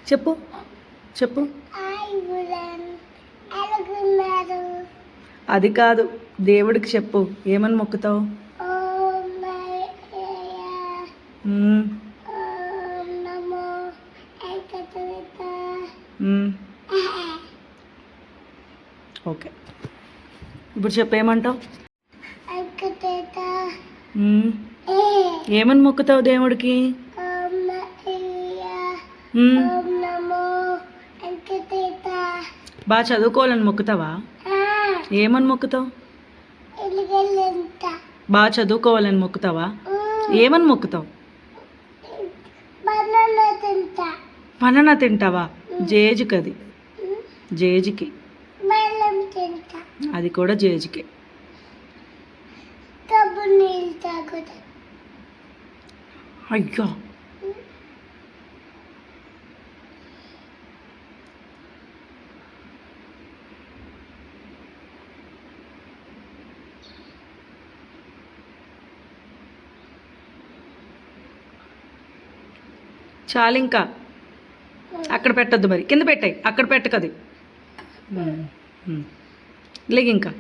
చెప్పు చెప్పు. అది కాదు, దేవుడికి చెప్పు. ఏమని మొక్కుతావు? ఓకే, ఇప్పుడు చెప్పు ఏమంటావు? ఏమని మొక్కుతావు దేవుడికి? బాగా చదువుకోవాలని మొక్కుతావా? ఏమని మొక్కుతావు? బాగా చదువుకోవాలని మొక్కుతావా? ఏమని మొక్కుతావు? బనానా తింటావా? జేజుకి అది, జేజుకి. అది కూడా జేజుకి. అయ్యో, చాలు ఇంకా. అక్కడ పెట్టద్దు, మరి కింద పెట్టాయి, అక్కడ పెట్టకది. లేక ఇంకా